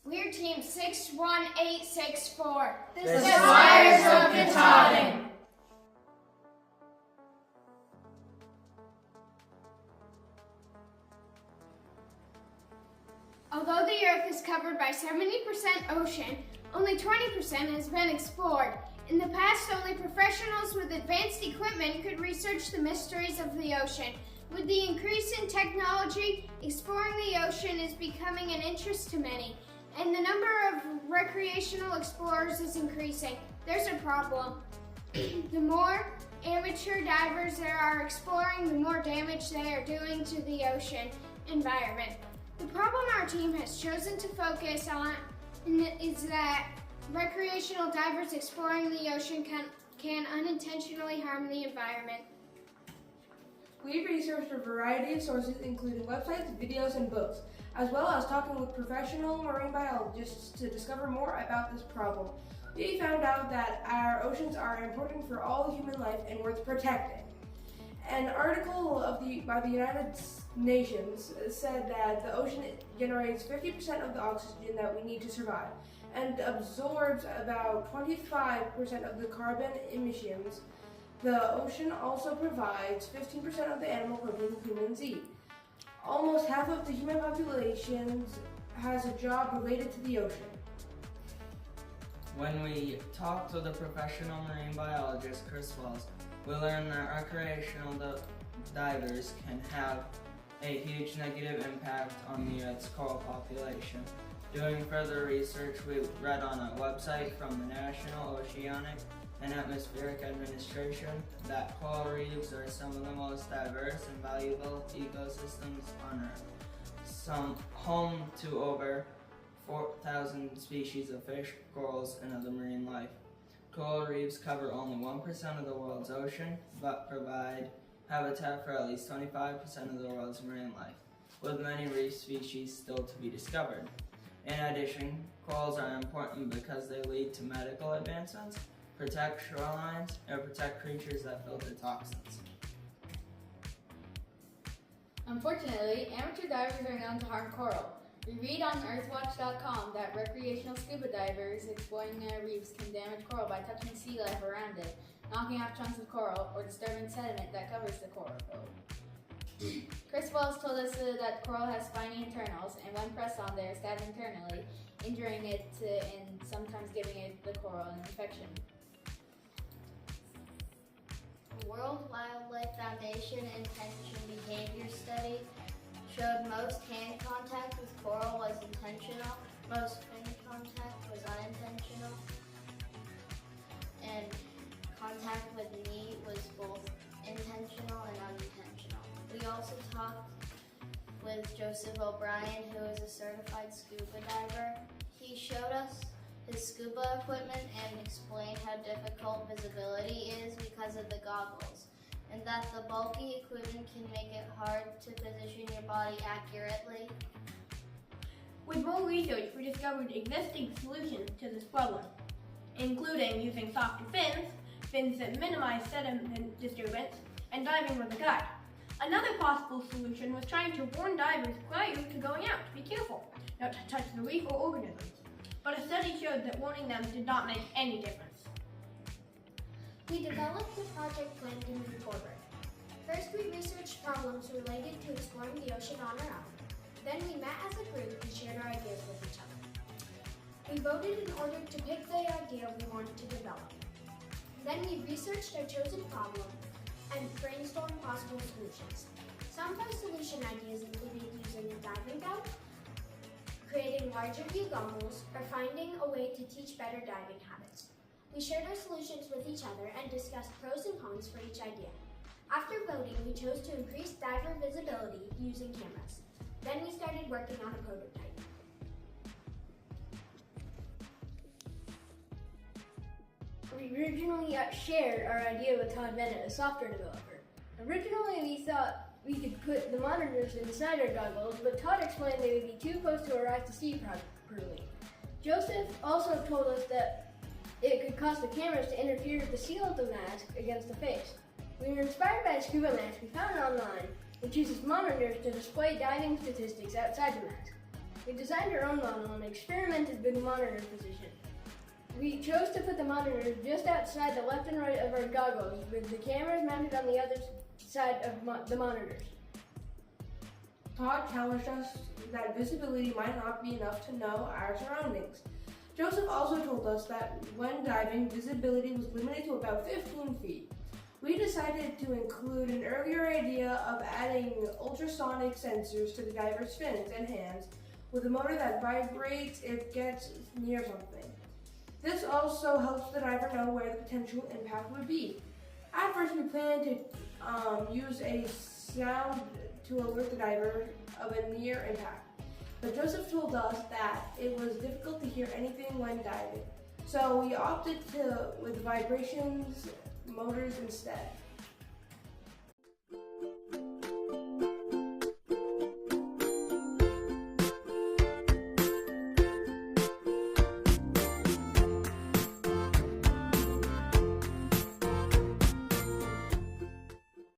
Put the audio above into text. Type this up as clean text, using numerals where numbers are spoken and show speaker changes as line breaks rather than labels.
We're Team 61864.
The Squires of Katahdin.
Although the Earth is covered by 70% ocean, only 20% has been explored. In the past, only professionals with advanced equipment could research the mysteries of the ocean. With the increase in technology, exploring the ocean is becoming an interest to many, and the number of recreational explorers is increasing. There's a problem. The more amateur divers there are exploring, the more damage they are doing to the ocean environment. The problem our team has chosen to focus on is that recreational divers exploring the ocean can unintentionally harm the environment.
We researched a variety of sources, including websites, videos, and books, as well as talking with professional marine biologists to discover more about this problem. We found out that our oceans are important for all human life and worth protecting. An article by the United Nations said that the ocean generates 50% of the oxygen that we need to survive and absorbs about 25% of the carbon emissions. The ocean also provides 15% of the animal protein humans eat. Almost half of the human population has a job related to the ocean.
When we talked to the professional marine biologist, Chris Wells, we learned that recreational divers can have a huge negative impact on the Earth's coral population. Doing further research, we read on a website from the National Oceanic and Atmospheric Administration that coral reefs are some of the most diverse and valuable ecosystems on Earth, home to over 4,000 species of fish, corals, and other marine life. Coral reefs cover only 1% of the world's ocean, but provide habitat for at least 25% of the world's marine life, with many reef species still to be discovered. In addition, corals are important because they lead to medical advancements, protect shorelines, and protect creatures that filter toxins.
Unfortunately, amateur divers are known to harm coral. We read on earthwatch.com that recreational scuba divers exploring their reefs can damage coral by touching sea life around it, knocking off chunks of coral, or disturbing sediment that covers the coral. Chris Wells told us that coral has spiny internals, and when pressed on, they are stabbed internally, injuring it and sometimes giving the coral an infection.
The World Wildlife Foundation Intention Behavior Study showed most hand contact with coral was intentional, most fin contact was unintentional, and contact with knee was both intentional and unintentional. We also talked with Joseph O'Brien, who is a certified scuba diver. He showed us his scuba equipment and explained how difficult visibility is because of the goggles, and that the bulky equipment can make it hard to position your body accurately.
With more research, we discovered existing solutions to this problem, including using softer fins that minimize sediment disturbance, and diving with a guide. Another possible solution was trying to warn divers prior to going out to be careful, not to touch the reef or organisms. But a study showed that warning them did not make any difference.
We developed a project plan to move forward. First, we researched problems related to exploring the ocean on our own. Then we met as a group and shared our ideas with each other. We voted in order to pick the idea we wanted to develop. Then we researched our chosen problem and brainstormed possible solutions. Some of our solution ideas included using a diving belt, creating larger view goggles, or finding a way to teach better diving habits. We shared our solutions with each other and discussed pros and cons for each idea. After voting, we chose to increase diver visibility using cameras. Then we started working on a prototype.
We originally shared our idea with Todd Bennett, a software developer. Originally, we thought we could put the monitors inside our goggles, but Todd explained they would be too close to our eyes to see properly. Joseph also told us that it could cause the cameras to interfere with the seal of the mask against the face. We were inspired by a scuba mask we found online, which uses monitors to display diving statistics outside the mask. We designed our own model and experimented with the monitor position. We chose to put the monitors just outside the left and right of our goggles, with the cameras mounted on the other side of the monitors.
Todd challenged us that visibility might not be enough to know our surroundings. Joseph also told us that when diving, visibility was limited to about 15 feet. We decided to include an earlier idea of adding ultrasonic sensors to the diver's fins and hands with a motor that vibrates if it gets near something. This also helps the diver know where the potential impact would be. At first, we planned to use a sound to alert the diver of a near impact, but Joseph told us that it was difficult to hear anything when diving, so we opted with vibrations motors instead.